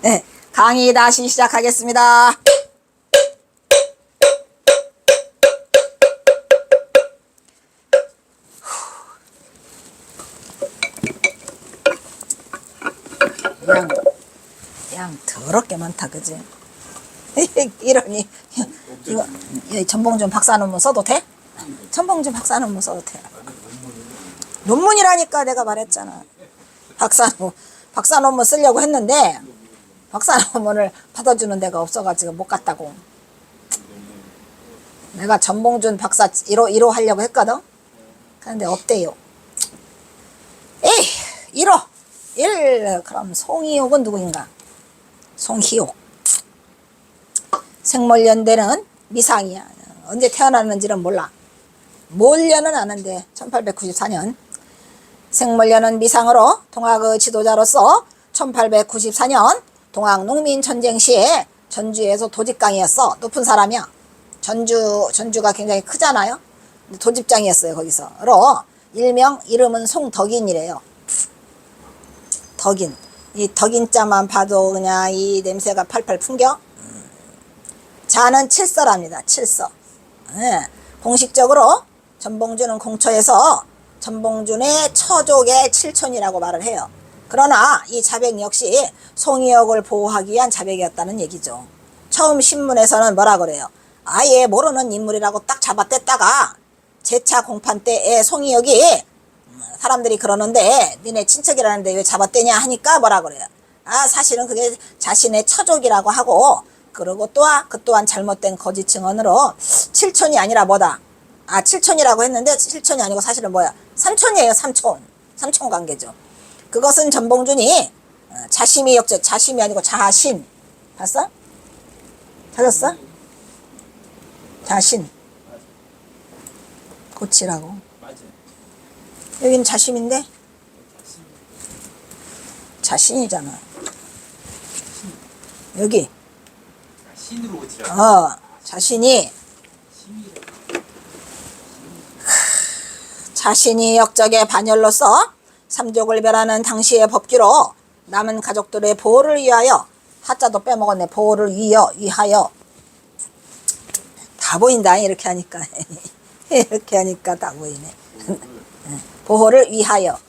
네, 강의 다시 시작하겠습니다. 양 더럽게 많다, 그지? 이러니 이거 전봉준 박사 논문 써도 돼? 전봉준 박사 논문 써도 돼? 논문이라니까 내가 말했잖아. 박사 논문 쓰려고 했는데 박사 논문을 받아주는 데가 없어가지고 못 갔다고. 내가 전봉준 박사 1호 하려고 했거든. 그런데 없대요. 에이, 1호 1. 그럼 송희옥은 누구인가? 송희옥. 생물연대는 미상이야. 언제 태어났는지는 몰라. 몰려는 아는데 1894년 생물연은 미상으로 동학의 지도자로서 1894년 동학농민전쟁 시에 전주에서 도집강이었어. 높은 사람이야. 전주가 굉장히 크잖아요. 도집장이었어요. 거기서로 이름은 송덕인이래요. 덕인. 이 덕인자만 봐도 그냥 이 냄새가 팔팔 풍겨. 자는 칠서랍니다. 칠서. 네. 공식적으로 전봉준은 공처에서 전봉준의 처족의 칠촌이라고 말을 해요. 그러나 이 자백 역시 송희옥을 보호하기 위한 자백이었다는 얘기죠. 처음 신문에서는 뭐라 그래요? 아예 모르는 인물이라고 딱 잡아뗐다가 재차 공판 때에 송희옥이 사람들이 그러는데 니네 친척이라는데 왜 잡아떼냐 하니까 뭐라 그래요? 아, 사실은 그게 자신의 처족이라고 하고, 그리고 그 또한 잘못된 거짓 증언으로 칠촌이 아니라 뭐다? 아, 칠촌이라고 했는데 칠촌이 아니고 사실은 뭐야? 삼촌이에요. 삼촌 관계죠. 그것은 전봉준이 자심이 역적, 자심이 아니고 자신. 봤어? 찾았어? 자신. 고치라고. 여기는 자심인데? 자신이잖아. 여기. 신으로 고치라. 자신이 역적의 반열로서 삼족을 멸하는 당시의 법규로 남은 가족들의 보호를 위하여, 하자도 빼먹었네. 보호를 위하여. 다 보인다. 이렇게 하니까. 이렇게 하니까 다 보이네. 보호를 위하여.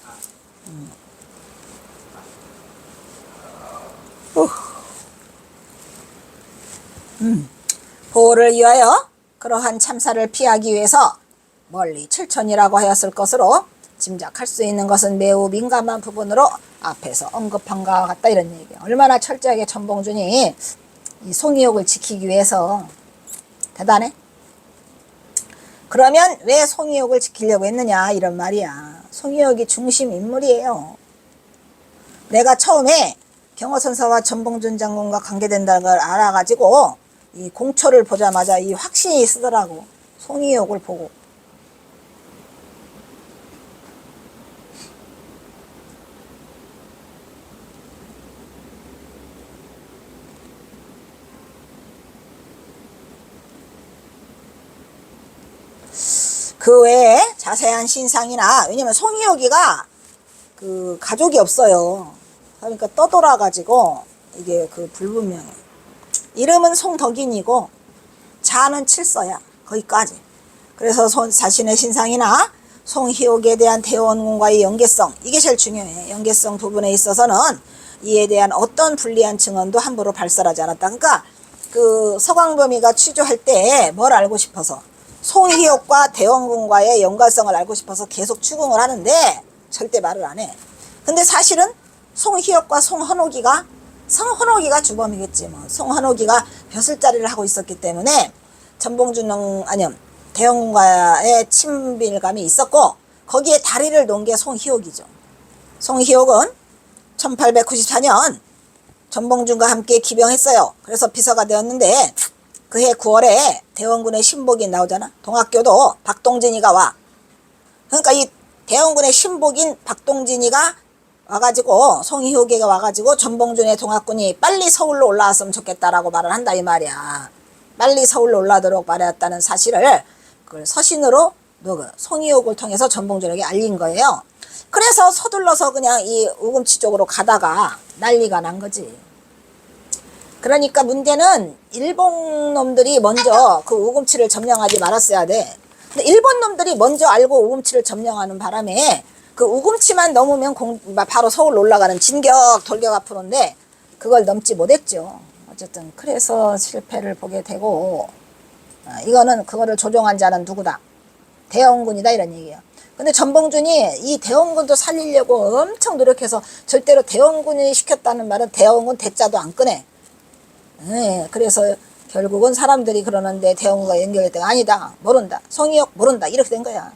보호를 위하여 그러한 참사를 피하기 위해서 멀리 칠촌이라고 하였을 것으로 짐작할 수 있는 것은 매우 민감한 부분으로 앞에서 언급한 것과 같다. 이런 얘기예요. 얼마나 철저하게 전봉준이 이 송희옥을 지키기 위해서. 대단해. 그러면 왜 송희옥을 지키려고 했느냐 이런 말이야. 송희옥이 중심 인물이에요. 내가 처음에 경호선사와 전봉준 장군과 관계된다는 걸 알아가지고 이 공초를 보자마자 이 확신이 쓰더라고. 송희옥을 보고. 그 외에 자세한 신상이나, 왜냐면 송희옥이가 그 가족이 없어요. 그러니까 떠돌아가지고 이게 그 불분명해. 이름은 송덕인이고 자는 칠서야. 거기까지. 그래서 자신의 신상이나 송희옥에 대한 대원군과의 연계성, 이게 제일 중요해. 연계성 부분에 있어서는 이에 대한 어떤 불리한 증언도 함부로 발설하지 않았다. 그러니까 그 서광범위가 취조할 때 뭘 알고 싶어서, 송희옥과 대원군과의 연관성을 알고 싶어서 계속 추궁을 하는데 절대 말을 안 해. 근데 사실은 송희옥과 성헌옥이가 주범이겠지 뭐. 성헌옥이가 벼슬자리를 하고 있었기 때문에 대원군과의 친밀감이 있었고, 거기에 다리를 놓은 게 송희옥이죠. 송희옥은 1894년 전봉준과 함께 기병했어요. 그래서 비서가 되었는데 그해 9월에 대원군의 신복이 나오잖아. 동학교도 박동진이가 와. 그러니까 이 대원군의 신복인 박동진이가 와가지고, 송희옥이가 와가지고 전봉준의 동학군이 빨리 서울로 올라왔으면 좋겠다라고 말을 한다 이 말이야. 빨리 서울로 올라오도록 말했다는 사실을 그걸 서신으로 송희옥을 통해서 전봉준에게 알린 거예요. 그래서 서둘러서 그냥 이 우금치 쪽으로 가다가 난리가 난 거지. 그러니까 문제는 일본 놈들이 먼저 그 우금치를 점령하지 말았어야 돼. 근데 일본 놈들이 먼저 알고 우금치를 점령하는 바람에 그 우금치만 넘으면 바로 서울 올라가는 진격 돌격 앞으로인데 그걸 넘지 못했죠. 어쨌든 그래서 실패를 보게 되고, 이거는 그거를 조종한 자는 누구다? 대원군이다 이런 얘기예요. 근데 전봉준이 이 대원군도 살리려고 엄청 노력해서 절대로 대원군이 시켰다는 말은 대원군 대자도 안 꺼내. 그래서 결국은 사람들이 그러는데 대원군과 연결됐다. 아니다. 모른다. 송이옥 모른다. 이렇게 된 거야.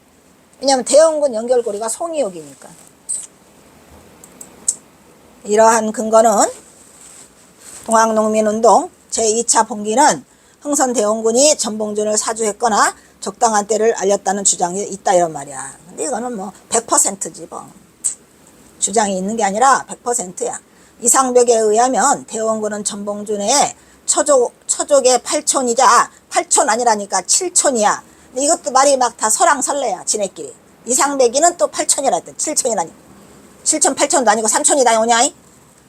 왜냐하면 대원군 연결고리가 송이옥이니까. 이러한 근거는 동학농민운동 제2차 봉기는 흥선대원군이 전봉준을 사주했거나 적당한 때를 알렸다는 주장이 있다 이런 말이야. 근데 이거는 뭐 100%지 뭐. 주장이 있는 게 아니라 100%야. 이상벽에 의하면 대원군은 전봉준의 처족의 8촌이자 8촌 아니라니까 7촌이야. 근데 이것도 말이 막 다 설왕설래야 지네끼리. 이상백이는 또 8촌이라 했대. 7촌이라니. 7촌 8촌도 아니고 3촌이 오냐?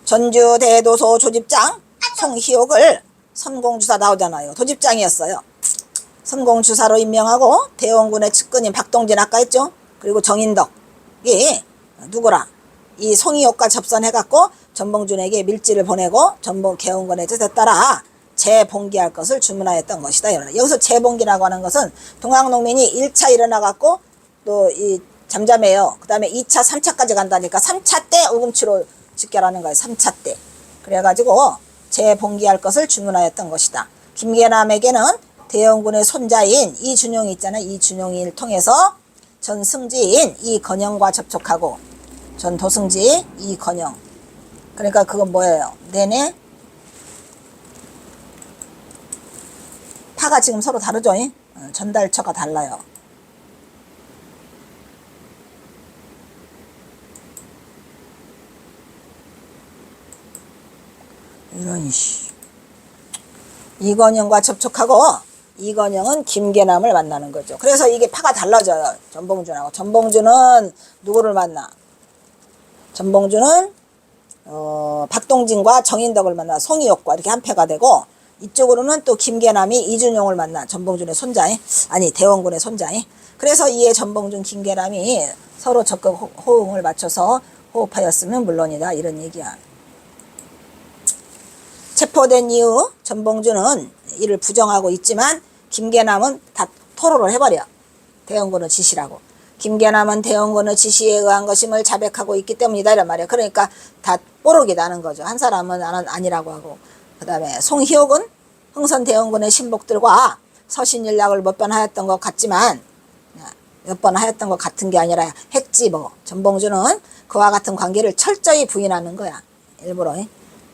전주 대도소 조집장 송희옥을 선공주사 나오잖아요. 도집장이었어요. 선공주사로 임명하고 대원군의 측근인 박동진 아까 했죠. 그리고 정인덕이 누구라? 이 송희옥과 접선해갖고 전봉준에게 밀지를 보내고 개원군의 뜻에 따라 재봉기할 것을 주문하였던 것이다. 여기서 재봉기라고 하는 것은 동학농민이 1차 일어나갖고 또 이 잠잠해요. 그 다음에 2차, 3차까지 간다니까 3차 때 우금치로 직결하는 거예요. 3차 때. 그래가지고 재봉기할 것을 주문하였던 것이다. 김계남에게는 대원군의 손자인 이준용이 있잖아요. 이준용을 통해서 전승지인 이건영과 접촉하고 전도승지 이건영. 그러니까 그건 뭐예요? 내내 파가 지금 서로 다르죠? 전달처가 달라요. 이런 이건영과 접촉하고 이건영은 김계남을 만나는 거죠. 그래서 이게 파가 달라져요. 전봉준하고. 전봉준은 누구를 만나? 전봉준은 박동진과 정인덕을 만나 송이옥과 이렇게 한 패가 되고, 이쪽으로는 또 김계남이 이준용을 만나. 전봉준의 손자에 아니 대원군의 손자에. 그래서 이에 전봉준 김계남이 서로 적극 호응을 맞춰서 호흡하였으면 물론이다 이런 얘기야. 체포된 이후 전봉준은 이를 부정하고 있지만 김계남은 다 토로를 해버려. 대원군의 지시라고. 김계남은 대원군의 지시에 의한 것임을 자백하고 있기 때문이다 이란 말이야. 그러니까 다 뽀록이 나는 거죠. 한 사람은 아니라고 하고. 그 다음에 송희옥은 흥선대원군의 신복들과 서신연락을 몇 번 하였던 것 같지만 몇 번 하였던 것 같은 게 아니라 했지 뭐. 전봉준은 그와 같은 관계를 철저히 부인하는 거야. 일부러.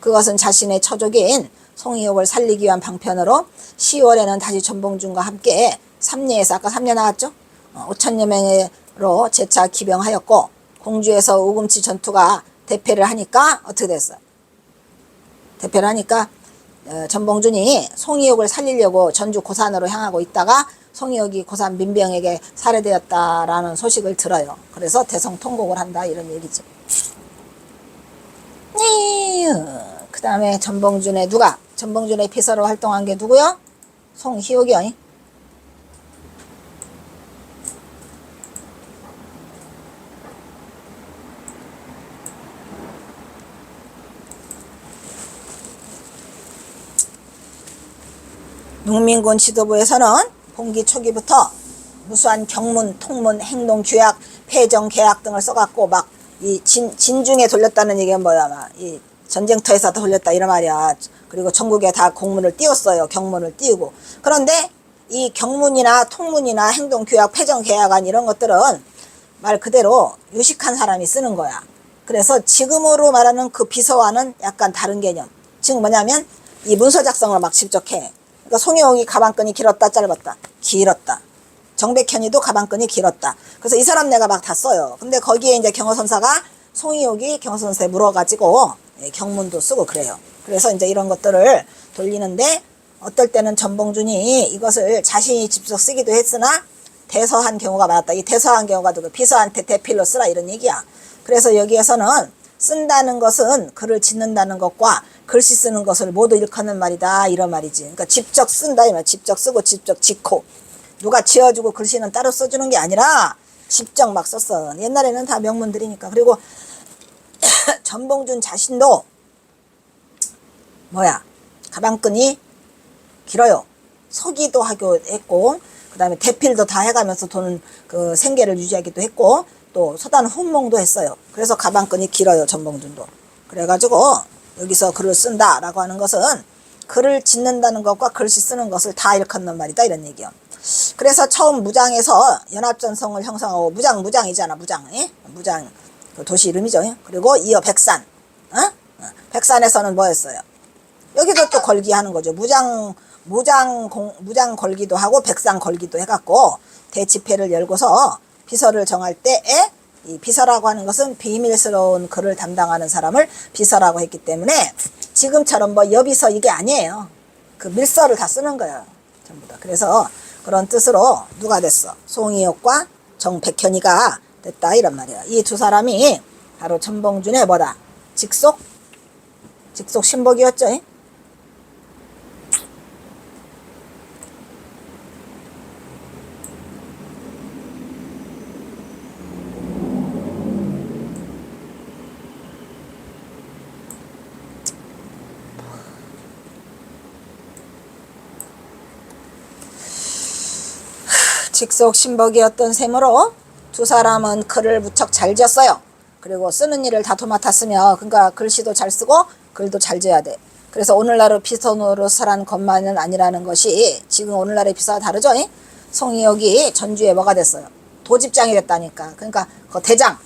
그것은 자신의 처족인 송희옥을 살리기 위한 방편으로 10월에는 다시 전봉준과 함께 삼리에서 아까 3년 나왔죠? 5천여 명으로 재차 기병하였고 공주에서 우금치 전투가 대패를 하니까 어떻게 됐어? 대패를 하니까 전봉준이 송희옥을 살리려고 전주 고산으로 향하고 있다가 송희옥이 고산 민병에게 살해되었다라는 소식을 들어요. 그래서 대성통곡을 한다 이런 얘기죠. 그 다음에 전봉준의 전봉준의 비서로 활동한 게 누구요? 송희옥이요. 농민군 지도부에서는 봉기 초기부터 무수한 경문, 통문, 행동, 규약, 패정, 계약 등을 써갖고 막 이 진중에 돌렸다는 얘기가 뭐야? 막 이 전쟁터에서 돌렸다 이런 말이야. 그리고 전국에 다 공문을 띄웠어요. 경문을 띄우고. 그런데 이 경문이나 통문이나 행동, 규약, 패정, 계약안 이런 것들은 말 그대로 유식한 사람이 쓰는 거야. 그래서 지금으로 말하는 그 비서와는 약간 다른 개념. 즉 뭐냐면 이 문서 작성을 막 직접 해. 그러니까 송혜옥이 가방끈이 길었다 짧았다. 길었다. 정백현이도 가방끈이 길었다. 그래서 이 사람 내가 막 다 써요. 근데 거기에 이제 경호선사가 송희옥이 경호선사에 물어가지고 경문도 쓰고 그래요. 그래서 이제 이런 것들을 돌리는데 어떨 때는 전봉준이 이것을 자신이 직접 쓰기도 했으나 대서한 경우가 많았다. 이 대서한 경우가 누구? 비서한테 대필로 쓰라 이런 얘기야. 그래서 여기에서는 쓴다는 것은 글을 짓는다는 것과 글씨 쓰는 것을 모두 일컫는 말이다 이런 말이지. 그러니까 직접 쓴다 이 말. 직접 쓰고 직접 짓고 누가 지어주고 글씨는 따로 써주는 게 아니라 직접 막 썼어. 옛날에는 다 명문들이니까. 그리고 전봉준 자신도 가방끈이 길어요. 서기도 하고 했고 그 다음에 대필도 다 해가면서 돈 그 생계를 유지하기도 했고 또 서단 훈몽도 했어요. 그래서 가방끈이 길어요. 전봉준도. 그래가지고 여기서 글을 쓴다라고 하는 것은 글을 짓는다는 것과 글씨 쓰는 것을 다 일컫는 말이다 이런 얘기요. 그래서 처음 무장에서 연합전성을 형성하고 무장이잖아. 무장 그 도시 이름이죠. 그리고 이어 백산. 백산에서는 뭐였어요? 여기도 또 걸기 하는 거죠. 무장 걸기도 하고 백상 걸기도 해갖고 대집회를 열고서 비서를 정할 때에 이 비서라고 하는 것은 비밀스러운 글을 담당하는 사람을 비서라고 했기 때문에 지금처럼 뭐 여비서 이게 아니에요. 그 밀서를 다 쓰는 거예요. 전부 다. 그래서 그런 뜻으로 누가 됐어? 송이옥과 정백현이가 됐다 이런 말이야. 이 두 사람이 바로 전봉준의 직속 신복이었죠. 직속 신복이었던 셈으로 두 사람은 글을 무척 잘 지었어요. 그리고 쓰는 일을 다 도맡았으며 그러니까 글씨도 잘 쓰고 글도 잘 지어야 돼. 그래서 오늘날의 비서 노릇을 것만은 아니라는 것이 지금 오늘날의 비서와 다르죠. 송이옥이 전주에 뭐가 됐어요? 도집장이 됐다니까. 그러니까 그 대장.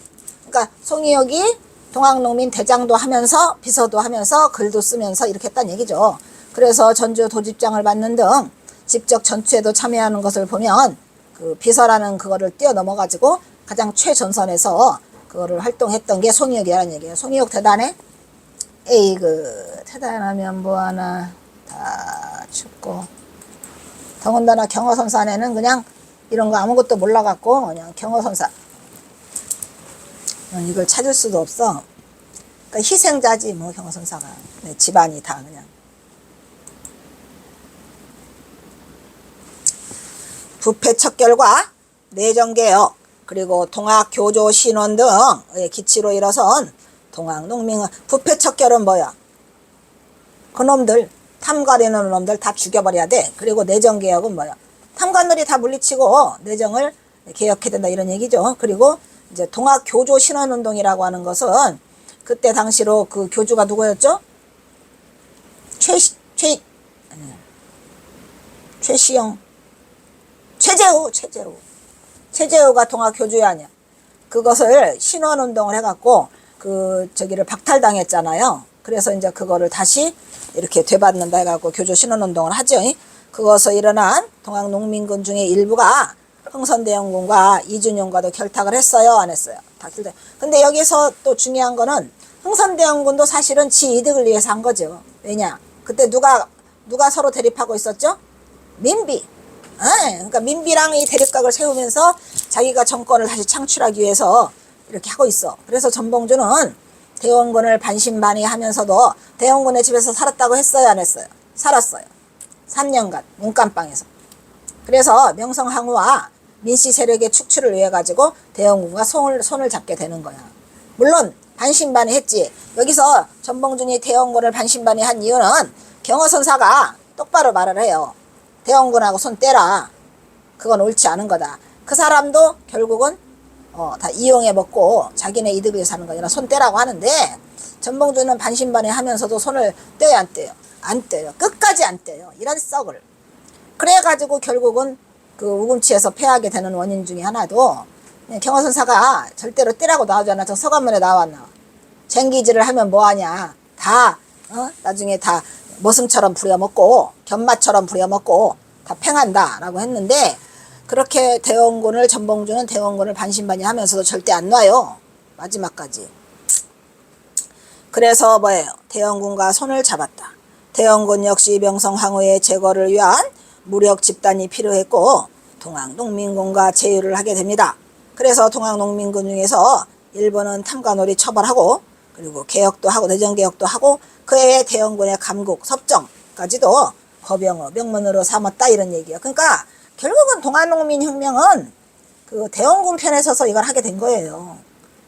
그러니까 송이옥이 동학농민 대장도 하면서 비서도 하면서 글도 쓰면서 이렇게 했다는 얘기죠. 그래서 전주 도집장을 맡는 등 직접 전투에도 참여하는 것을 보면 그 비서라는 그거를 뛰어넘어가지고 가장 최전선에서 그거를 활동했던 게 송이옥이라는 얘기예요. 송이옥 대단해? 대단하면 뭐하나 다 죽고. 더군다나 경허선사에는 그냥 이런 거 아무것도 몰라갖고 그냥 경허선사. 이걸 찾을 수도 없어. 그러니까 희생자지 뭐 경허선사가. 네, 집안이 다 그냥. 부패 척결과 내정개혁 그리고 동학교조 신원 등의 기치로 일어선 동학농민. 부패 척결은 뭐야? 그놈들 탐관이는 놈들 다 죽여버려야 돼. 그리고 내정개혁은 뭐야? 탐관들이 다 물리치고 내정을 개혁해야 된다 이런 얘기죠. 그리고 이제 동학교조 신원운동이라고 하는 것은 그때 당시로 그 교주가 누구였죠? 최재우가 동학교주야 아니야. 그것을 신원운동을 해갖고 저기를 박탈당했잖아요. 그래서 이제 그거를 다시 이렇게 되받는다 해갖고 교조 신원운동을 하죠. 그것서 일어난 동학농민군 중에 일부가 흥선대원군과 이준용과도 결탁을 했어요, 안 했어요? 다 결탁. 근데 여기서 또 중요한 거는 흥선대원군도 사실은 지 이득을 위해서 한 거죠. 왜냐? 그때 누가 서로 대립하고 있었죠? 민비. 그러니까 민비랑 이 대립각을 세우면서 자기가 정권을 다시 창출하기 위해서 이렇게 하고 있어. 그래서 전봉준은 대원군을 반신반의하면서도 대원군의 집에서 살았다고 했어요, 안 했어요? 살았어요. 3년간 문간방에서. 그래서 명성황후와 민씨 세력의 축출을 위해 가지고 대원군과 손을 잡게 되는 거야. 물론 반신반의했지. 여기서 전봉준이 대원군을 반신반의한 이유는 경허선사가 똑바로 말을 해요. 대원군하고 손 떼라. 그건 옳지 않은 거다. 그 사람도 결국은 다 이용해 먹고 자기네 이득을 위해서 하는 거니까 손 떼라고 하는데 전봉준은 반신반의 하면서도 손을 떼요, 안 떼요? 안 떼요. 끝까지 안 떼요. 이런 썩을. 그래가지고 결국은 그 우금치에서 패하게 되는 원인 중에 하나도 경허선사가 절대로 떼라고 나오잖아. 저 서간문에 나왔나. 쟁기질을 하면 뭐하냐. 다 나중에 다 머슴처럼 부려먹고 견마처럼 부려먹고 다 팽한다 라고 했는데 그렇게 전봉준은 대원군을 반신반의 하면서도 절대 안 놔요. 마지막까지. 그래서 뭐예요? 대원군과 손을 잡았다. 대원군 역시 명성황후의 제거를 위한 무력 집단이 필요했고 동학농민군과 제휴를 하게 됩니다. 그래서 동학농민군 중에서 일본은 탐관오리 처벌하고 그리고 개혁도 하고 내정개혁도 하고 그의 대원군의 감국, 섭정까지도 거병의 명문으로 삼았다 이런 얘기야. 그러니까 결국은 동아농민혁명은 그 대원군 편에 서서 이걸 하게 된 거예요.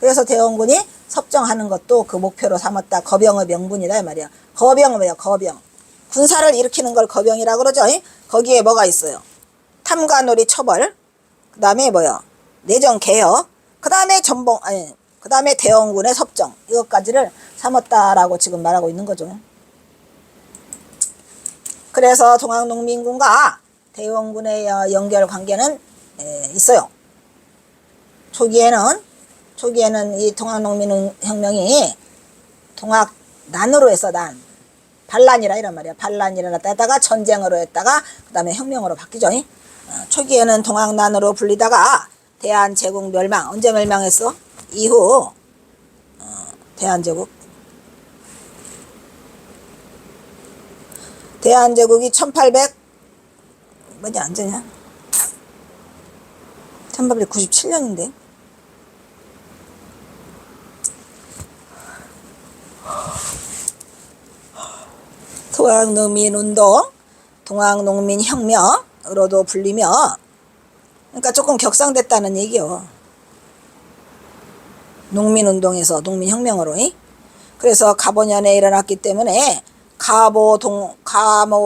그래서 대원군이 섭정하는 것도 그 목표로 삼았다. 거병의 명분이다 이 말이야. 거병은 뭐야? 거병. 군사를 일으키는 걸 거병이라고 그러죠. 거기에 뭐가 있어요? 탐관오리 처벌, 그 다음에 뭐야? 내정 개혁, 그 다음에 그 다음에 대원군의 섭정, 이것까지를 삼았다라고 지금 말하고 있는 거죠. 그래서 동학농민군과 대원군의 연결 관계는 있어요. 초기에는 이 동학농민혁명이 동학난으로 해서 반란이라 이란 말이야. 반란이 일어났다가 전쟁으로 했다가 그 다음에 혁명으로 바뀌죠. 초기에는 동학난으로 불리다가 대한제국 멸망, 언제 멸망했어? 이후 대한제국이 1800 뭐냐 언제냐? 1897년인데. 동학농민운동, 동학농민혁명으로도 불리며, 그러니까 조금 격상됐다는 얘기요. 농민운동에서 농민혁명으로. 그래서 가보년에 일어났기 때문에 가모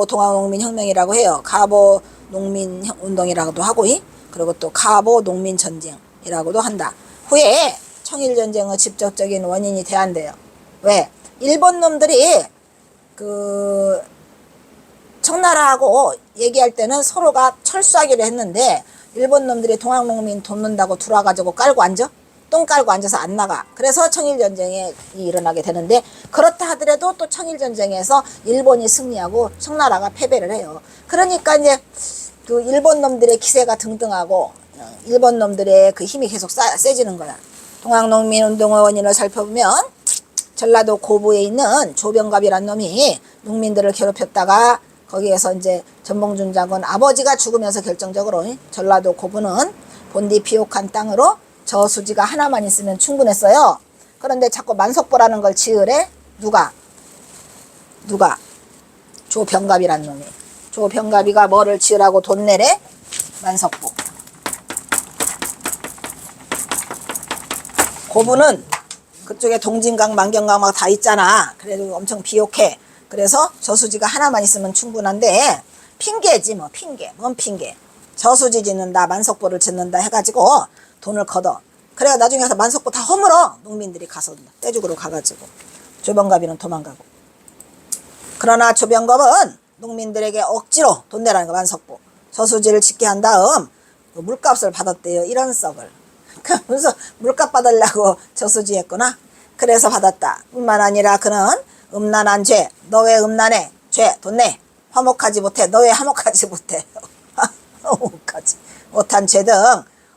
동학농민혁명이라고 해요. 가보 농민운동이라고도 하고, 그리고 또 가보 농민전쟁이라고도 한다. 후에 청일전쟁의 직접적인 원인이 돼안돼요. 왜? 일본 놈들이 그 청나라하고 얘기할 때는 서로가 철수하기로 했는데 일본 놈들이 동학농민 돕는다고 들어와가지고 깔고 앉아? 똥 깔고 앉아서 안 나가. 그래서 청일전쟁이 일어나게 되는데, 그렇다 하더라도 또 청일전쟁에서 일본이 승리하고 청나라가 패배를 해요. 그러니까 이제 그 일본 놈들의 기세가 등등하고 일본 놈들의 그 힘이 계속 세지는 거야. 동학농민운동의 원인을 살펴보면 전라도 고부에 있는 조병갑이란 놈이 농민들을 괴롭혔다가 거기에서 이제 전봉준 장군 아버지가 죽으면서 결정적으로 전라도 고부는 본디 비옥한 땅으로 저수지가 하나만 있으면 충분했어요. 그런데 자꾸 만석보라는 걸 지으래. 누가? 조병갑이란 놈이. 조병갑이가 뭐를 지으라고 돈 내래? 만석보. 고부는 그쪽에 동진강, 만경강 막 다 있잖아. 그래도 엄청 비옥해. 그래서 저수지가 하나만 있으면 충분한데, 핑계지 뭐. 뭔 핑계. 저수지 짓는다, 만석보를 짓는다 해가지고 돈을 걷어. 그래가 나중에 가서 만석보 다 허물어. 농민들이 가서 떼죽으로 가가지고. 조병갑이는 도망가고. 그러나 조병갑은 농민들에게 억지로 돈 내라는 거. 만석보 저수지를 짓게 한 다음 물값을 받았대요. 이런 썩을. 그래서 물값 받으려고 저수지 했구나. 그래서 받았다. 뿐만 아니라 그는 음란한 죄. 너 왜 음란해? 죄 돈 내. 화목하지 못해. 너 왜 화목하지 못해? 화목하지 못한 죄 등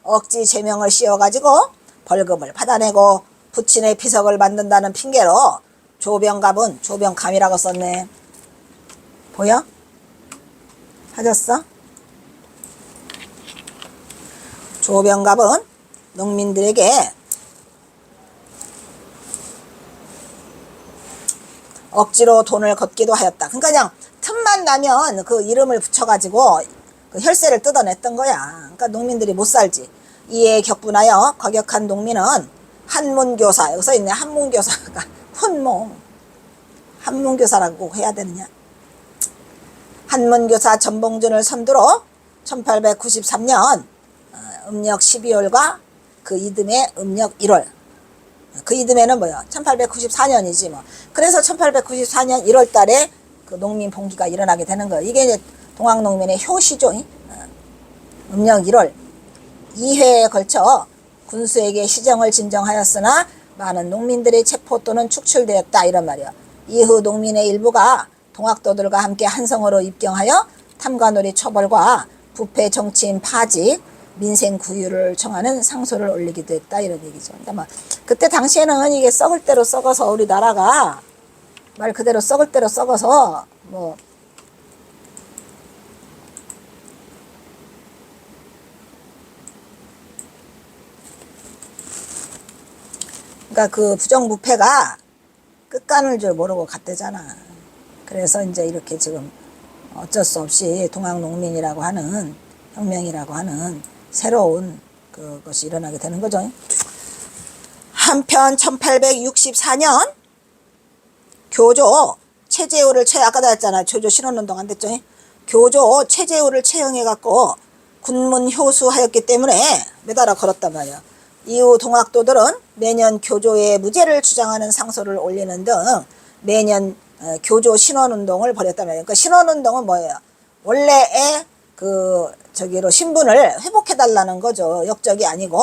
억지 제명을 씌워가지고 벌금을 받아내고 부친의 비석을 만든다는 핑계로 조병갑은 조병감이라고 썼네. 보여? 찾았어? 조병갑은 농민들에게 억지로 돈을 걷기도 하였다. 그러니까 그냥 틈만 나면 그 이름을 붙여가지고 그 혈세를 뜯어냈던 거야. 그러니까 농민들이 못 살지. 이에 격분하여 과격한 농민은 한문교사, 여기 써있네. 한문교사가 한문교사라고 해야 되느냐. 한문교사 전봉준을 선두로 1893년 음력 12월과 그 이듬해 음력 1월. 그 이듬해는 뭐야? 1894년이지 뭐. 그래서 1894년 1월 달에 그 농민 봉기가 일어나게 되는 거예요. 이게 이제 동학농민의 효시죠. 음력 1월 2회에 걸쳐 군수에게 시정을 진정하였으나 많은 농민들의 체포 또는 축출되었다 이런 말이야. 이후 농민의 일부가 동학도들과 함께 한성으로 입경하여 탐관오리 처벌과 부패 정치인 파직, 민생 구휼을 청하는 상소를 올리기도 했다 이런 얘기죠. 그러니까 뭐 그때 당시에는 이게 썩을 대로 썩어서 우리나라가 말 그대로 썩을 대로 썩어서 뭐 그러니까 그 부정부패가 끝가는 줄 모르고 갔대잖아. 그래서 이제 이렇게 지금 어쩔 수 없이 동학농민이라고 하는 혁명이라고 하는 새로운 그것이 일어나게 되는 거죠. 한편 1864년 교조 최재우를 아까 다 했잖아. 교조 신원운동 안 됐죠. 교조 최재우를 채용해갖고 군문 효수하였기 때문에 매달아 걸었단 말이야. 이후 동학도들은 매년 교조의 무죄를 주장하는 상소를 올리는 등 매년 교조 신원운동을 벌였단 말이에요. 그러니까 신원운동은 뭐예요? 원래의 저기로 신분을 회복해달라는 거죠. 역적이 아니고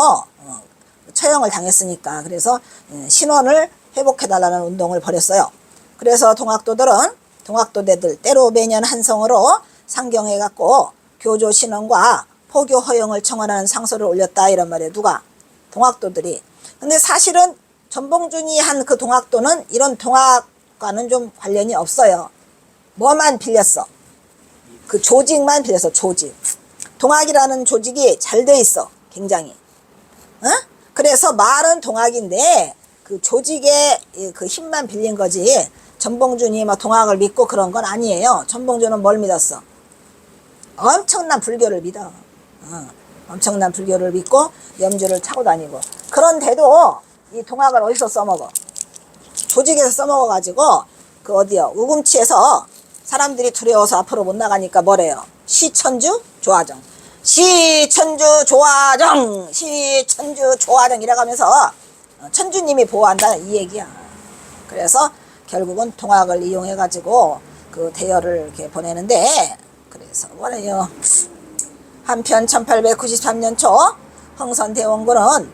처형을 당했으니까. 그래서 신원을 회복해달라는 운동을 벌였어요. 그래서 동학도대들 때로 매년 한성으로 상경해갖고 교조 신원과 포교 허용을 청원하는 상소를 올렸다 이런 말이에요. 누가? 동학도들이. 근데 사실은 전봉준이 한 그 동학도는 이런 동학과는 좀 관련이 없어요. 뭐만 빌렸어? 그 조직만 빌렸어. 조직. 동학이라는 조직이 잘 돼 있어. 굉장히. 어? 그래서 말은 동학인데 그 조직의 그 힘만 빌린 거지. 전봉준이 막 동학을 믿고 그런 건 아니에요. 전봉준은 뭘 믿었어? 엄청난 불교를 믿어. 엄청난 불교를 믿고 염주를 차고 다니고. 그런데도 이 동학을 어디서 써먹어? 조직에서 써먹어가지고 그 어디요? 우금치에서 사람들이 두려워서 앞으로 못 나가니까 뭐래요? 시천주 조화정. 시천주 조화정. 시천주 조화정 이래가면서 천주님이 보호한다 이 얘기야. 그래서 결국은 동학을 이용해가지고 그 대열을 이렇게 보내는데 그래서 뭐래요? 한편 1893년 초 흥선대원군은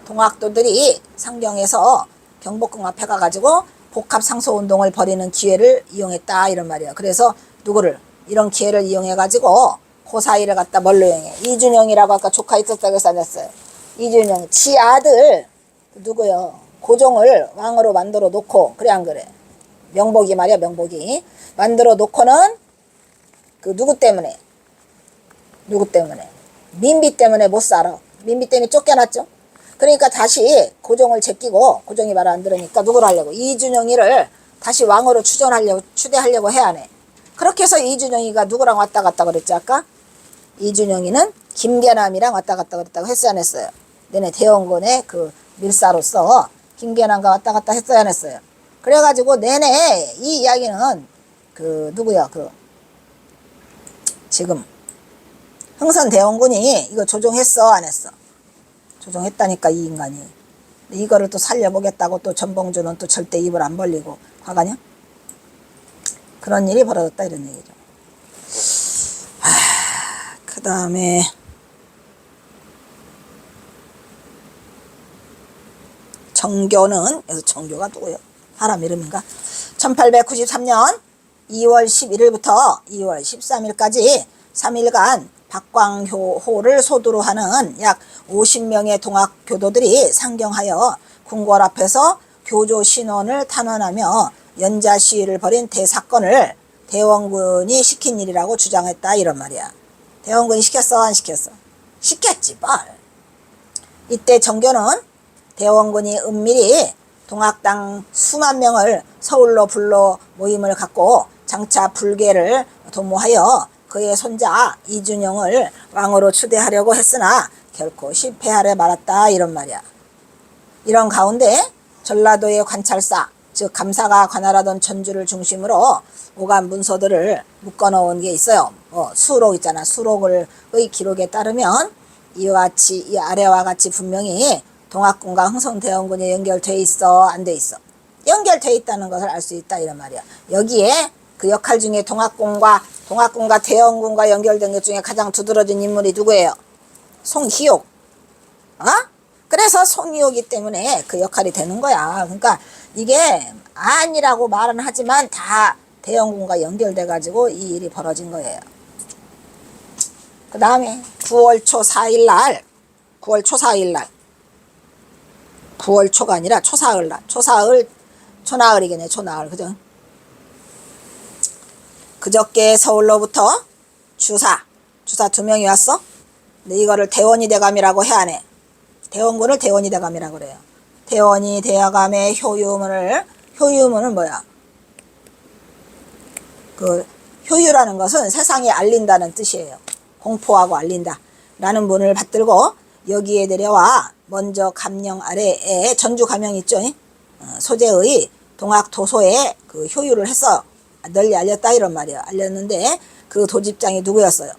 동학도들이 상경에서 경복궁 앞에 가가지고 복합상소운동을 벌이는 기회를 이용했다 이런 말이에요. 그래서 누구를? 이런 기회를 이용해가지고 고사이를 갖다 뭘로 이용해? 이준영이라고 아까 조카 있었다고 해서 안 했어요. 이준영 지 아들 누구요? 고종을 왕으로 만들어 놓고 그래 안 그래? 명복이 말이야. 명복이 만들어 놓고는 그 누구 때문에? 민비 때문에 못 살아. 민비 때문에 쫓겨났죠. 그러니까 다시 고종을 제끼고 고종이 말 안 들으니까 누구를 하려고? 이준영이를 다시 왕으로 추대하려고 해야 하네. 그렇게 해서 이준영이가 누구랑 왔다 갔다 그랬지 아까? 이준영이는 김계남이랑 왔다 갔다 그랬다고 했어야 안 했어요? 내내 대원군의 그 밀사로서 김계남과 왔다 갔다 했어야 안 했어요? 그래가지고 내내 이 이야기는 그 누구야? 지금 흥선대원군이 이거 조종했어 안 했어? 조종했다니까 이 인간이. 이거를 또 살려보겠다고 또 전봉준은 또 절대 입을 안 벌리고 화가냐? 그런 일이 벌어졌다 이런 얘기죠. 그 다음에 정교는 그래서 정교가 누구예요? 사람 이름인가? 1893년 2월 11일부터 2월 13일까지 3일간 박광호를 소두로 하는 약 50명의 동학교도들이 상경하여 궁궐 앞에서 교조 신원을 탄원하며 연자 시위를 벌인 대사건을 대원군이 시킨 일이라고 주장했다 이런 말이야. 대원군이 시켰어 안 시켰어? 시켰지 뭘. 이때 정교는 대원군이 은밀히 동학당 수만 명을 서울로 불러 모임을 갖고 장차 불계를 도모하여 그의 손자 이준영을 왕으로 추대하려고 했으나 결코 실패하려 말았다 이런 말이야. 이런 가운데 전라도의 관찰사 즉 감사가 관할하던 전주를 중심으로 오간 문서들을 묶어놓은 게 있어요. 수록 있잖아. 수록의 기록에 따르면 이와 같이 이 아래와 같이 분명히 동학군과 흥선대원군이 연결돼 있어 안 돼 있어? 연결돼 있다는 것을 알 수 있다 이런 말이야. 여기에 그 역할 중에 동학군과 대원군과 연결된 것 중에 가장 두드러진 인물이 누구예요? 송희옥. 그래서 송희옥이기 때문에 그 역할이 되는 거야. 그러니까 이게 아니라고 말은 하지만 다 대원군과 연결돼 가지고 이 일이 벌어진 거예요. 그 다음에 9월 초 4일 날 9월 초가 아니라 초사흘 날 초나흘이겠네. 초나흘 그죠? 그저께 서울로부터 주사 2명이 왔어? 근데 이거를 대원이 대감이라고 해야 하네. 대원군을 대원이 대감이라고 그래요. 대원이 대감의 효유문은 뭐야? 그 효유라는 것은 세상에 알린다는 뜻이에요. 공포하고 알린다 라는 문을 받들고 여기에 내려와 먼저 감령 아래에 전주 감령 있죠? 소재의 동학 도소에 그 효유를 했어. 널리 알렸다 이런 말이야. 알렸는데 그 도집장이 누구였어요?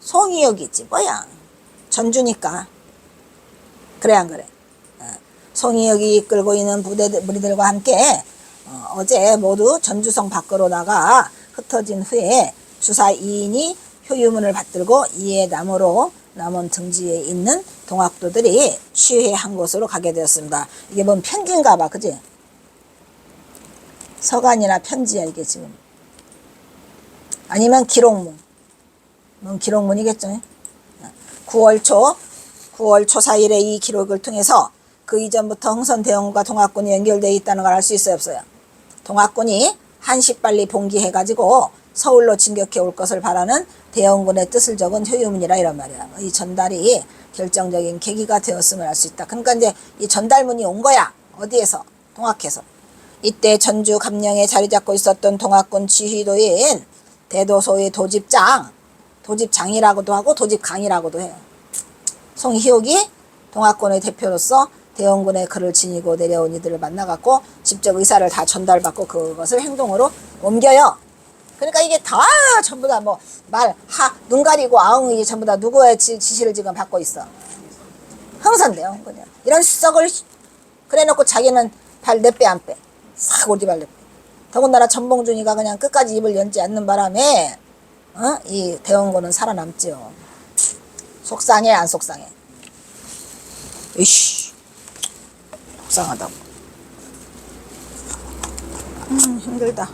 송이역이지 뭐야. 전주니까. 그래 안 그래? 송이역이 이끌고 있는 무리들과 함께 어제 모두 전주성 밖으로 나가 흩어진 후에 주사 2인이 효유문을 받들고 이에 나무로 남원 등지에 있는 동학도들이 취해한 곳으로 가게 되었습니다. 이게 뭔 편지인가 봐, 그지? 서간이나 편지야 이게 지금. 아니면 기록문. 뭔 기록문이겠죠? 9월 초 4일에 이 기록을 통해서 그 이전부터 흥선대원군과 동학군이 연결되어 있다는 걸 알 수 있어요, 없어요? 동학군이 한시 빨리 봉기해가지고 서울로 진격해 올 것을 바라는 대원군의 뜻을 적은 효유문이라 이런 말이야. 이 전달이 결정적인 계기가 되었음을 알 수 있다. 그러니까 이제 이 전달문이 온 거야. 어디에서? 동학에서. 이때 전주 감령에 자리 잡고 있었던 동학군 지휘도인 대도소의 도집장이라고도 하고 도집강이라고도 해요. 송희옥이 동학군의 대표로서 대원군의 글을 지니고 내려온 이들을 만나갖고 직접 의사를 다 전달받고 그것을 행동으로 옮겨요. 그러니까 이게 다 전부 다 뭐 눈 가리고 아웅이 전부 다 누구의 지시를 지금 받고 있어? 흥선대원군이야. 이런 수석을 그래놓고 자기는 발 내 빼 안 빼. 싹 오지발 내 빼. 더군다나 전봉준이가 그냥 끝까지 입을 열지 않는 바람에 이 대원군은 살아남지요. 속상해 안 속상해? 이씨 속상하다고. 힘들다.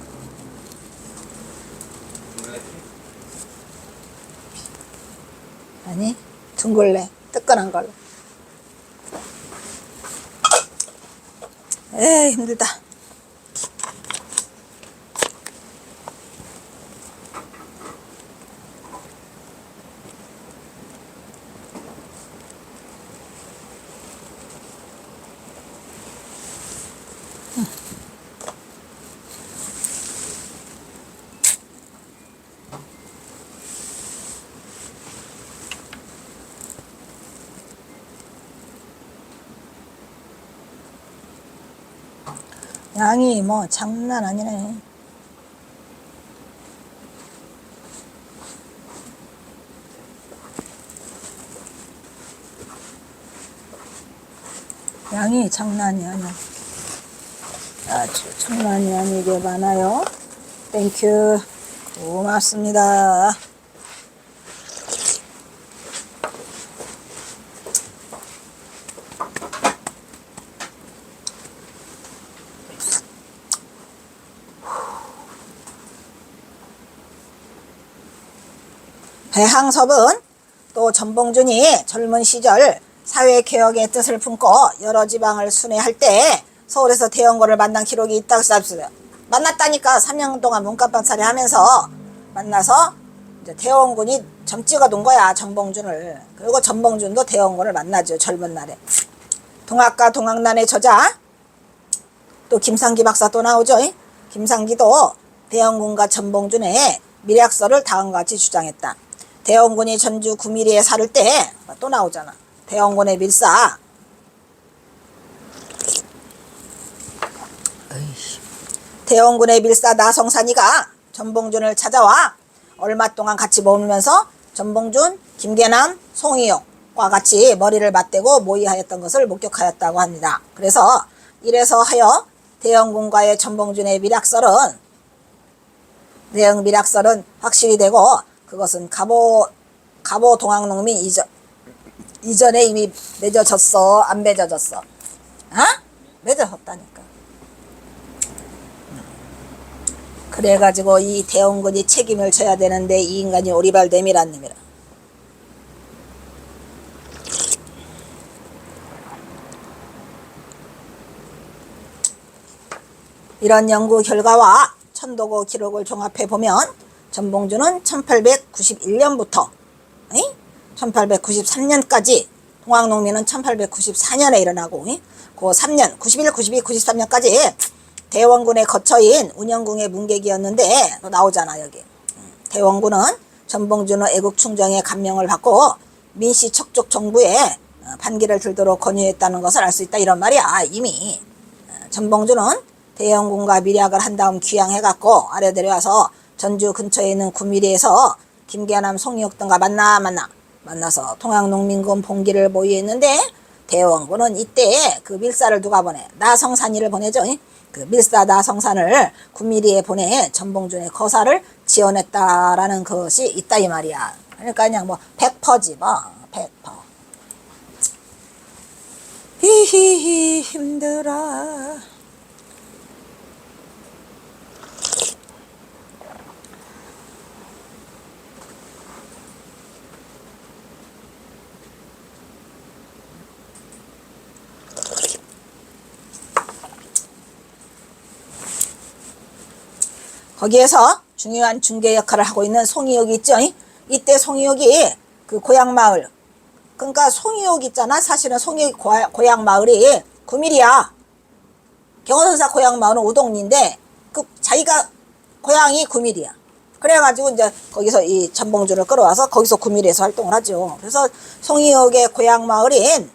아니 둥글레 뜨끈한 걸로. 에이 힘들다. 양이 뭐 장난 아니네. 양이 장난이 아니야. 아주 장난이 아니게 많아요. 땡큐. 고맙습니다. 배항섭은 또 전봉준이 젊은 시절 사회개혁의 뜻을 품고 여러 지방을 순회할 때 서울에서 대원군을 만난 기록이 있다고 써있어요. 만났다니까 3년 동안 문간방살이 하면서 만나서 이제 대원군이 점 찍어 놓은 거야, 전봉준을. 그리고 전봉준도 대원군을 만나죠, 젊은 날에. 동학과 동학난의 저자 또 김상기 박사 또 나오죠. 김상기도 대원군과 전봉준의 밀약서를 다음과 같이 주장했다. 대원군이 전주 구미리에 살을 때 또 나오잖아. 대원군의 밀사. 대원군의 밀사 나성산이가 전봉준을 찾아와 얼마 동안 같이 머물면서 전봉준, 김계남, 송이용과 같이 머리를 맞대고 모의하였던 것을 목격하였다고 합니다. 그래서 이래서 하여 대원군과의 전봉준의 밀약설은 확실히 되고 그것은 갑오 동학농민 이전에 이미 맺어졌어? 안 맺어졌어? 맺어졌다니까. 그래가지고 이 대원군이 책임을 져야 되는데 이 인간이 오리발 내밀한 놈이라. 이런 연구 결과와 천도고 기록을 종합해보면 전봉준은 1891년부터 1893년까지 동학농민은 1894년에 일어나고 그 3년 91, 92, 93년까지 대원군의 거처인 운영궁의 문객이었는데 또 나오잖아 여기. 대원군은 전봉준의 애국 충정에 감명을 받고 민씨 척족 정부에 반기를 들도록 권유했다는 것을 알 수 있다 이런 말이야. 이미 전봉준은 대원군과 밀약을 한 다음 귀양해갖고 아래 내려와서 전주 근처에 있는 구미리에서 김계남, 송이옥 등과 만나서 통양농민군 봉기를 모의했는데 대원군은 이때 그 밀사를 누가 보내? 나성산이를 보내죠. 그 밀사 나성산을 구미리에 보내 전봉준의 거사를 지원했다라는 것이 있다 이 말이야. 그러니까 그냥 뭐 100%지 뭐 100%. 히히히 힘들어. 거기에서 중요한 중개 역할을 하고 있는 송이옥이 있죠. 이때 송이옥이 그 고향 마을, 그러니까 송이옥 있잖아. 사실은 송이옥 고향 마을이 구밀이야. 경호선사 고향 마을은 우동리인데 그 자기가 고향이 구밀이야. 그래가지고 이제 거기서 이 전봉준을 끌어와서 거기서 구밀에서 활동을 하죠. 그래서 송이옥의 고향 마을인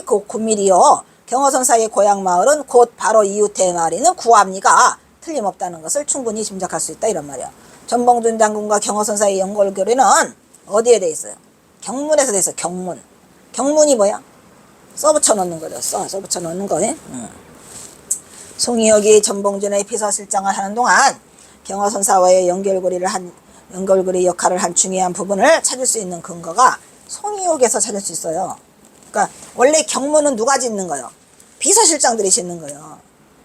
그 구밀이요. 경호선사의 고향 마을은 곧 바로 이웃의 마을이는 구암리가 틀림없다는 것을 충분히 짐작할 수 있다 이런 말이야. 전봉준 장군과 경호선사의 연골교류는 어디에 돼 있어요? 경문에서 돼 있어. 경문. 경문이 뭐야? 써붙여 놓는 거죠. 써붙여 놓는 거에. 송이옥이 전봉준의 비서실장을 하는 동안 경호선사와의 연결고리 역할을 한 중요한 부분을 찾을 수 있는 근거가 송이옥에서 찾을 수 있어요. 그러니까 원래 경문은 누가 짓는 거예요? 비서실장들이 짓는 거예요.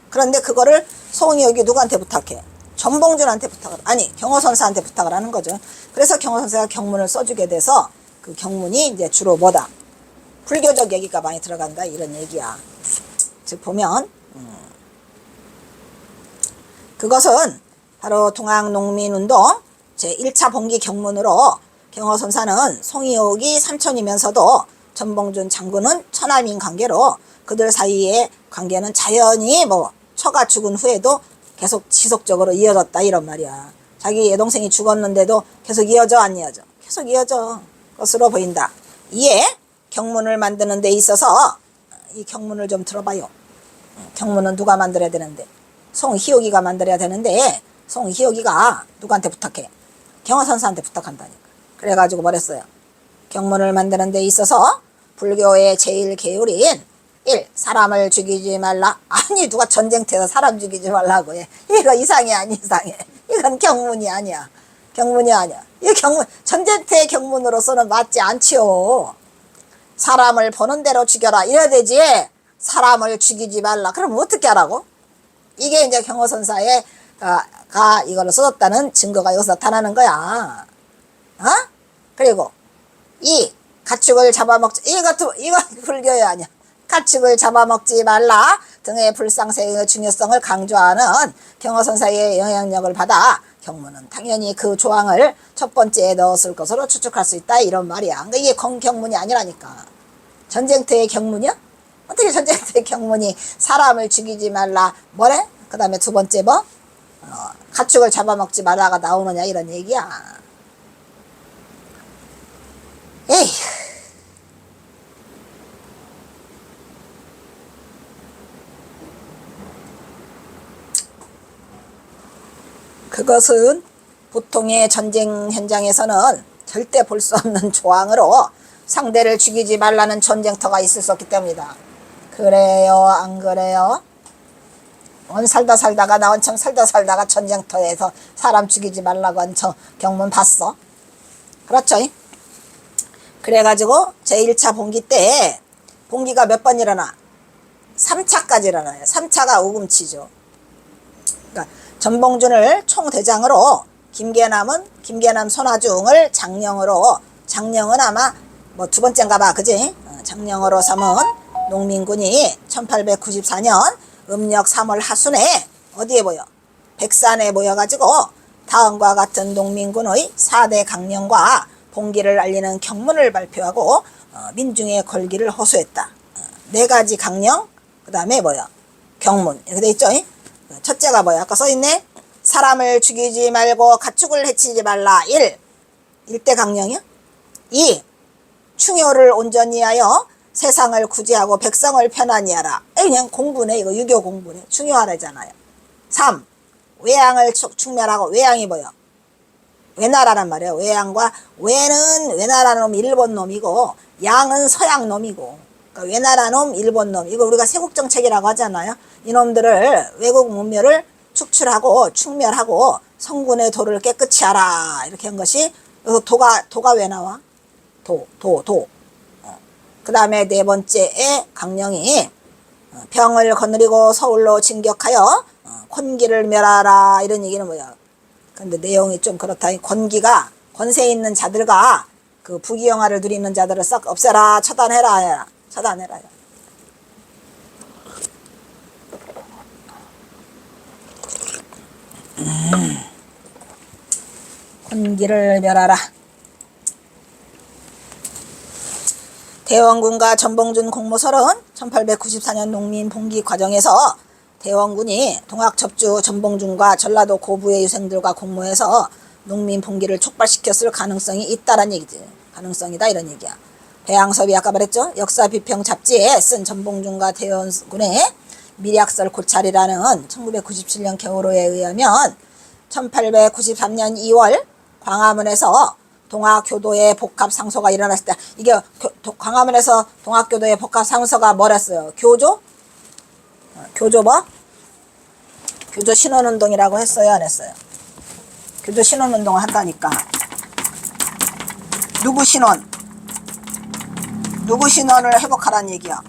그런데 그거를 송이옥이 누구한테 부탁해? 전봉준한테 경호선사한테 부탁을 하는 거죠. 그래서 경호선사가 경문을 써주게 돼서 그 경문이 이제 주로 뭐다? 불교적 얘기가 많이 들어간다 이런 얘기야. 즉 보면 그것은 바로 동학농민운동 제1차 봉기 경문으로 경호선사는 송이옥이 삼촌이면서도 전봉준 장군은 처남인 관계로 그들 사이의 관계는 자연히 뭐 처가 죽은 후에도 계속 지속적으로 이어졌다 이런 말이야. 자기 여동생이 죽었는데도 계속 이어져 안 이어져? 계속 이어져 것으로 보인다. 이에 경문을 만드는 데 있어서 이 경문을 좀 들어봐요. 경문은 누가 만들어야 되는데? 송희옥이가 만들어야 되는데 송희옥이가 누구한테 부탁해? 경호선사한테 부탁한다니까. 그래가지고 뭐랬어요? 경문을 만드는 데 있어서 불교의 제일 계율인 1. 사람을 죽이지 말라. 아니 누가 전쟁터에서 사람 죽이지 말라고 해. 이거 이상해 안 이상해. 이건 경문이 아니야. 경문이 아니야. 이 경문 전쟁터의 경문으로서는 맞지 않지요. 사람을 보는 대로 죽여라 이래야 되지. 사람을 죽이지 말라. 그럼 어떻게 하라고? 이게 이제 경호선사의 가 이거를 써줬다는 증거가 여기서 나타나는 거야. 그리고 2. 가축을 잡아먹지. 이거 불교의 아니야. 가축을 잡아먹지 말라 등의 불상생의 중요성을 강조하는 경호선사의 영향력을 받아 경문은 당연히 그 조항을 첫 번째에 넣었을 것으로 추측할 수 있다 이런 말이야. 그러니까 이게 경문이 아니라니까. 전쟁터의 경문이야? 어떻게 전쟁터의 경문이 사람을 죽이지 말라 뭐래? 그 다음에 두 번째 뭐? 가축을 잡아먹지 말라가 나오느냐 이런 얘기야. 에이. 그것은 보통의 전쟁 현장에서는 절대 볼 수 없는 조항으로 상대를 죽이지 말라는 전쟁터가 있을 수 없기 때문이다. 그래요 안 그래요? 나 원청 살다 살다가 전쟁터에서 사람 죽이지 말라고 한 경문 봤어. 그렇죠? 그래가지고 제1차 봉기 때 봉기가 몇 번 일어나? 3차까지 일어나요. 3차가 우금치죠. 그러니까 전봉준을 총대장으로 김계남 손아중을 장령은 아마 뭐 두 번째인가 봐. 그지? 장령으로 삼은 농민군이 1894년 음력 3월 하순에 어디에 모여? 백산에 모여가지고 다음과 같은 농민군의 4대 강령과 봉기를 알리는 경문을 발표하고 민중의 걸기를 호소했다. 4가지 강령, 그 다음에 뭐야? 경문. 이렇게 돼 있죠? 첫째가 뭐야? 아까 써있네? 사람을 죽이지 말고 가축을 해치지 말라. 1. 일대강령이요. 2. 충효를 온전히 하여 세상을 구제하고 백성을 편안히 하라. 그냥 공부네. 이거 유교 공부네. 충효하라잖아요. 3. 외양을 축멸하고, 외양이 뭐요? 외나라란 말이에요. 외양과, 외는 외나라 놈 일본 놈이고 양은 서양 놈이고, 그러니까 외나라 놈 일본 놈, 이거 우리가 세국정책이라고 하잖아요. 이놈들을 외국 문명을 축출하고 충멸하고 성군의 도를 깨끗이 하라, 이렇게 한 것이. 그래서 도가 왜 나와? 도. 그 다음에 네 번째의 강령이 병을 거느리고 서울로 진격하여 권기를 멸하라, 이런 얘기는 뭐야? 근데 내용이 좀 그렇다. 권기가 권세 있는 자들과 그 부귀영화를 누리는 자들을 싹 없애라, 처단해라. 권기를 멸하라. 대원군과 전봉준 공모설은 1894년 농민 봉기 과정에서 대원군이 동학첩주 전봉준과 전라도 고부의 유생들과 공모해서 농민 봉기를 촉발시켰을 가능성이 있다란 얘기지. 가능성이다, 이런 얘기야. 배양섭이 아까 말했죠. 역사 비평 잡지에 쓴 전봉준과 대원군의 미략설 고찰이라는 1997년 겨울호에 의하면 1893년 2월 광화문에서 동학교도의 복합상소가 일어났을 때, 이게 광화문에서 동학교도의 복합상소가 뭐랬어요? 교조? 교조 뭐? 교조 신원운동이라고 했어요, 안 했어요? 교조 신원운동을 한다니까. 누구 신원을 회복하라는 얘기야.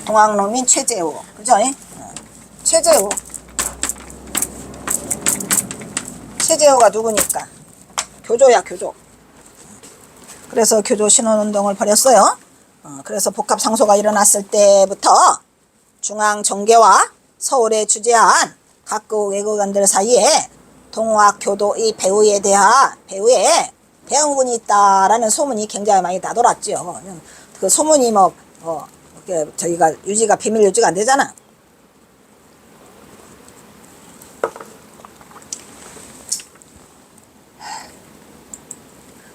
동학농민 최재우, 그죠? 최재우가 누구니까? 교조야, 교조. 그래서 교조 신원운동을 벌였어요. 그래서 복합상소가 일어났을 때부터 중앙정계와 서울에 주재한 각국 외교관들 사이에 동학교도의 배후에 대원군이 있다라는 소문이 굉장히 많이 나돌았죠. 그 소문이 저희가 유지가 비밀 유지가 안 되잖아.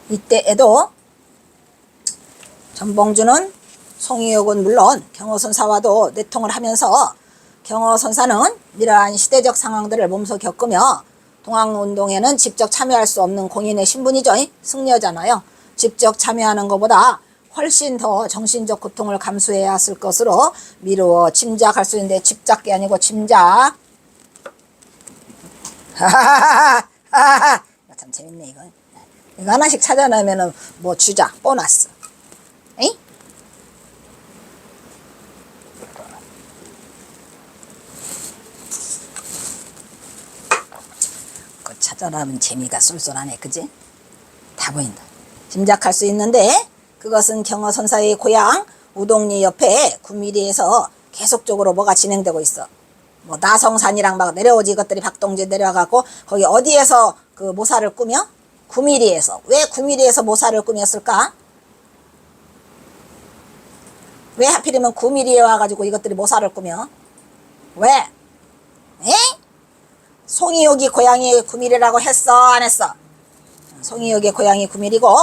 이때에도 전봉준은 송이옥은 물론 경호선사와도 내통을 하면서, 경호선사는 이러한 시대적 상황들을 몸소 겪으며 동학운동에는 직접 참여할 수 없는 공인의 신분이죠. 승려잖아요. 직접 참여하는 것보다 훨씬 더 정신적 고통을 감수해야 했을 것으로 미루어 짐작할 수 있는데, 집작이 아니고 짐작. 하하하하. 참 재밌네 이거. 이거 하나씩 찾아내면은 뭐 주자, 보너스. 에이? 그거 찾아내면 재미가 쏠쏠하네, 그지? 다 보인다. 짐작할 수 있는데, 그것은 경허선사의 고향 우동리 옆에 구미리에서 계속적으로 뭐가 진행되고 있어. 뭐 나성산이랑 막 내려오지, 이것들이 박동지 내려가고, 거기 어디에서 그 모사를 꾸며? 구미리에서. 왜 구미리에서 모사를 꾸몄을까? 왜 하필이면 구미리에 와가지고 이것들이 모사를 꾸며? 왜? 에? 송이옥이 고향이 구미리라고 했어, 안 했어? 송이옥의 고향이 구미리고,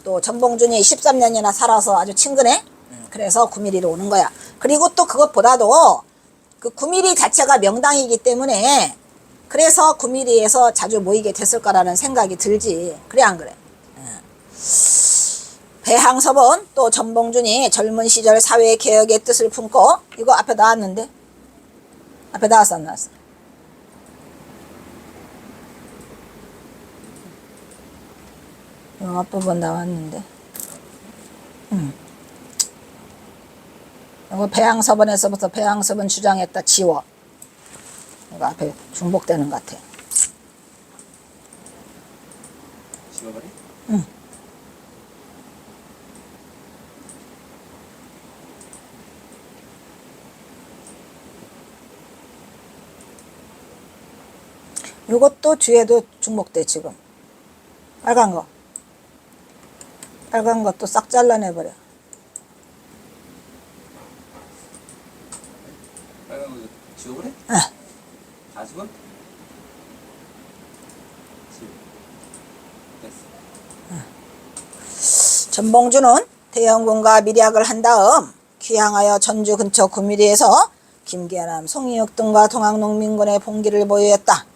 또 전봉준이 13년이나 살아서 아주 친근해. 그래서 구미리로 오는 거야. 그리고 또 그것보다도 그 구미리 자체가 명당이기 때문에, 그래서 구미리에서 자주 모이게 됐을 거라는 생각이 들지. 그래, 안 그래? 배항섭은 또 전봉준이 젊은 시절 사회개혁의 뜻을 품고, 이거 앞에 나왔는데? 앞에 나왔어, 안 나왔어? 이거 앞부분 나왔는데. 이거 배항섭원에서부터 배항섭은 주장했다, 지워. 이거 앞에 중복되는 것 같아. 지워버려? 응. 요것도 뒤에도 중복돼, 지금. 빨간 거. 빨간 것도 싹 잘라내버려. 빨간 거 지워버려? 어. 다 지워? 지워. 됐어. 전봉주는 대원군과 밀약을 한 다음 귀향하여 전주 근처 구미리에서 김계남, 송이옥 등과 동학농민군의 봉기를 보유했다.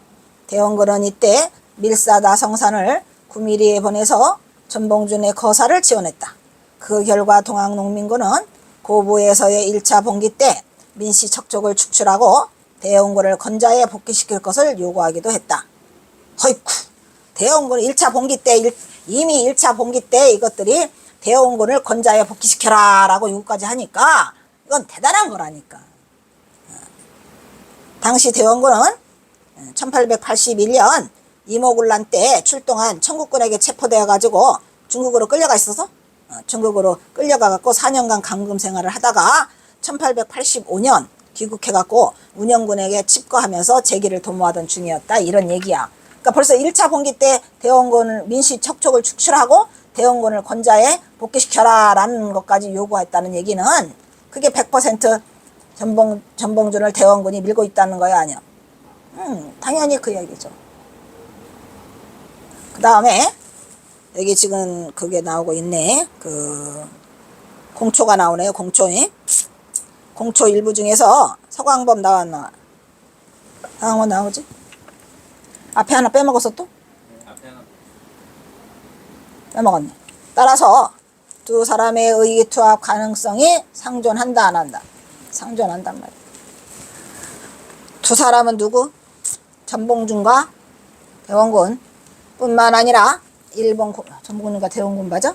대원군은 이때 밀사다 성산을 구미리에 보내서 전봉준의 거사를 지원했다. 그 결과 동학농민군은 고부에서의 1차 봉기 때 민씨 척족을 축출하고 대원군을 건자에 복귀시킬 것을 요구하기도 했다. 허이쿠, 대원군 1차 봉기 때 이미 1차 봉기 때 이것들이 대원군을 건자에 복귀시켜라 라고 요구까지 하니까 이건 대단한 거라니까. 당시 대원군은 1881년 이모군란 때 출동한 청국군에게 체포되어 가지고 중국으로 끌려가 있어서 중국으로 끌려가 갖고 4년간 감금 생활을 하다가 1885년 귀국해 갖고 운영군에게 칩거하면서 재기를 도모하던 중이었다, 이런 얘기야. 그러니까 벌써 1차 봉기 때 대원군 민씨 척촉을 축출하고 대원군을 건자에 복귀시켜라 라는 것까지 요구했다는 얘기는 그게 100% 전봉준을 대원군이 밀고 있다는 거야, 아니야? 당연히 그 얘기죠. 그 다음에 여기 지금 그게 나오고 있네. 그 공초가 나오네요. 공초 일부 중에서 서광범 나왔나? 서광범 나오지? 앞에 하나 빼먹었어 또? 앞에 하나. 빼먹었네. 따라서 두 사람의 의기투합 가능성이 상존한다, 안 한다? 상존한단 말이야. 두 사람은 누구? 전봉준과 대원군 뿐만 아니라 일본 전봉준과 대원군 맞아?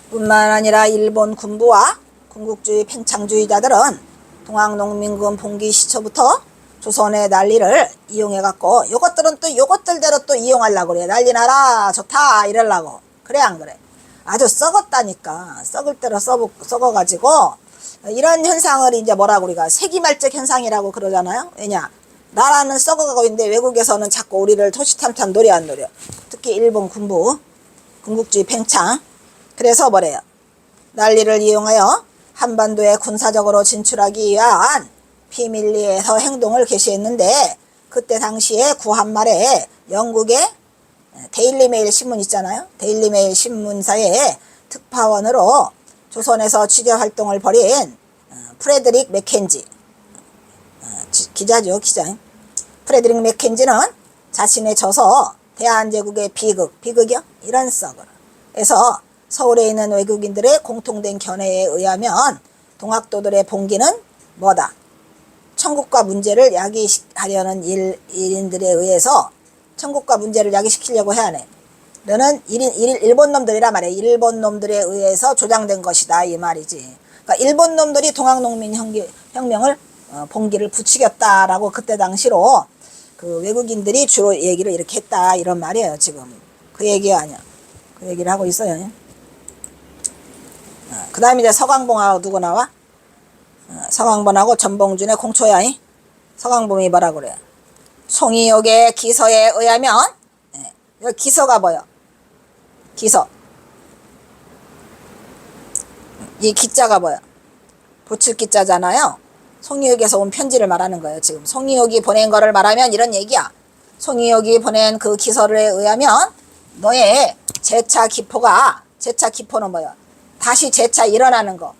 뿐만 아니라 일본 군부와 군국주의 팽창주의자들은 동학농민군 봉기 시초부터 조선의 난리를 이용해갖고 요것들은 또 요것들대로 또 이용하려고 그래. 난리 나라 좋다 이러려고. 그래 안 그래? 아주 썩었다니까. 썩을 대로 썩어가지고 이런 현상을 이제 뭐라고 우리가 세기말적 현상이라고 그러잖아요. 왜냐? 나라는 썩어가고 있는데 외국에서는 자꾸 우리를 토시탐탐 노려 안 노려. 특히 일본 군부 군국주의 팽창. 그래서 뭐래요? 난리를 이용하여 한반도에 군사적으로 진출하기 위한 피밀리에서 행동을 개시했는데, 그때 당시에 구한말에 영국의 데일리메일 신문 있잖아요. 데일리메일 신문사의 특파원으로 조선에서 취재 활동을 벌인 프레드릭 맥켄지 기자죠, 기자. 프레드릭 맥켄지는 자신의 저서 대한제국의 비극이요? 이런 썩어에서 서울에 있는 외국인들의 공통된 견해에 의하면 동학도들의 봉기는 뭐다? 천국과 문제를 야기하려는 일인들에 의해서 천국과 문제를 야기시키려고 해야 하네. 너는 일본 놈들이라 말해. 일본 놈들에 의해서 조장된 것이다 이 말이지. 그러니까 일본 놈들이 동학농민 혁명을 봉기를 부추겼다라고 그때 당시로 그 외국인들이 주로 얘기를 이렇게 했다 이런 말이에요. 지금 그 얘기 아니야. 그 얘기를 하고 있어요. 그 다음에 이제 서광범하고 누구 나와? 서광범하고 전봉준의 공초야. 서광범이 뭐라 그래? 송이옥의 기서에 의하면, 여기 기서가 뭐야? 기서. 이 기자가 뭐야? 붙일 기자잖아요. 송이옥에서 온 편지를 말하는 거예요. 지금 송이옥이 보낸 거를 말하면 이런 얘기야. 송이옥이 보낸 그 기서에 의하면 너의 재차 기포는 뭐야? 다시 재차 일어나는 거.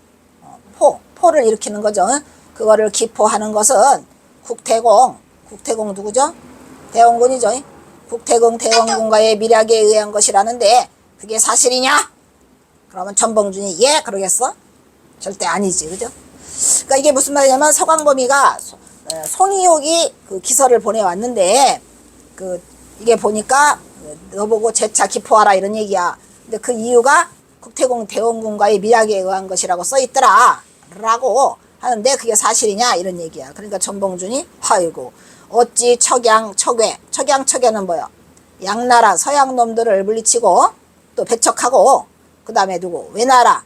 포를 일으키는 거죠. 그거를 기포하는 것은 국태공 누구죠? 대원군이죠. 국태공 대원군과의 밀약에 의한 것이라는데 그게 사실이냐? 그러면 전봉준이 예 그러겠어? 절대 아니지, 그죠? 그러니까 이게 무슨 말이냐면 서광범이가 송이옥이 그 기서를 보내왔는데 그 이게 보니까 너보고 재차 기포하라 이런 얘기야. 근데 그 이유가 국태공 대원군과의 밀약에 의한 것이라고 써있더라 라고 하는데 그게 사실이냐 이런 얘기야. 그러니까 전봉준이 아이고 어찌 척양척외는 뭐야? 양나라 서양 놈들을 물리치고 또 배척하고 그 다음에 누구? 외나라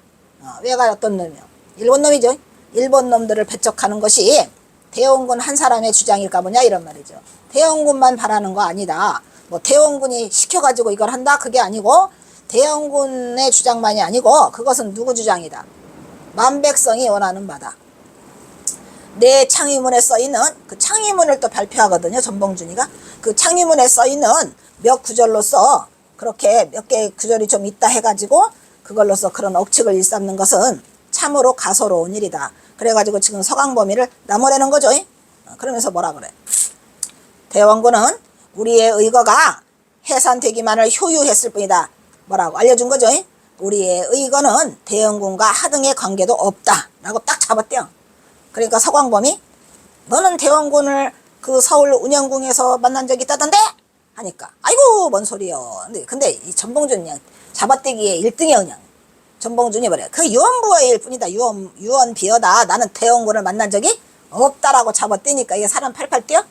외가 어떤 놈이요? 일본 놈이죠. 일본 놈들을 배척하는 것이 대원군 한 사람의 주장일까 뭐냐 이런 말이죠. 대원군만 바라는 거 아니다. 뭐 대원군이 시켜가지고 이걸 한다 그게 아니고 대원군의 주장만이 아니고 그것은 누구 주장이다? 만백성이 원하는 바다. 내 창의문에 써있는 그 창의문을 또 발표하거든요. 전봉준이가. 그 창의문에 써있는 몇 구절로서 그렇게 몇 개의 구절이 좀 있다 해가지고 그걸로서 그런 억측을 일삼는 것은 참으로 가소로운 일이다. 그래가지고 지금 서강범위를 나무라는 거죠. 그러면서 뭐라 그래? 대원군은 우리의 의거가 해산되기만을 효유했을 뿐이다. 뭐라고 알려준 거죠. 우리의 의거는 대원군과 하등의 관계도 없다. 라고 딱 잡았대요. 그러니까 서광범이 너는 대원군을 그 서울 운영궁에서 만난 적이 있다던데? 하니까 아이고 뭔 소리요. 근데 이 전봉준이 그냥 잡아떼기에 1등이야 그냥. 전봉준이 뭐래? 그 유언부어일 뿐이다. 유언비어다. 나는 대원군을 만난 적이 없다라고 잡아떼니까 이게 사람 팔팔 뛰어?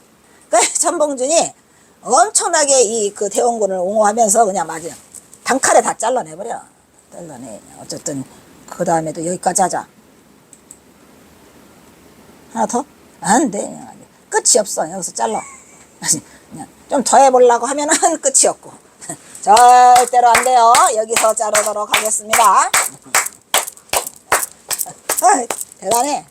그 전봉준이 엄청나게 이 그 대원군을 옹호하면서 그냥 맞아 단칼에 다 잘라내버려. 잘라내. 어쨌든 그 다음에도 여기까지 하자. 하나 더? 안 돼. 끝이 없어. 여기서 잘라. 그냥 좀 더 해보려고 하면은 끝이 없고. 절대로 안 돼요. 여기서 자르도록 하겠습니다. 대단해.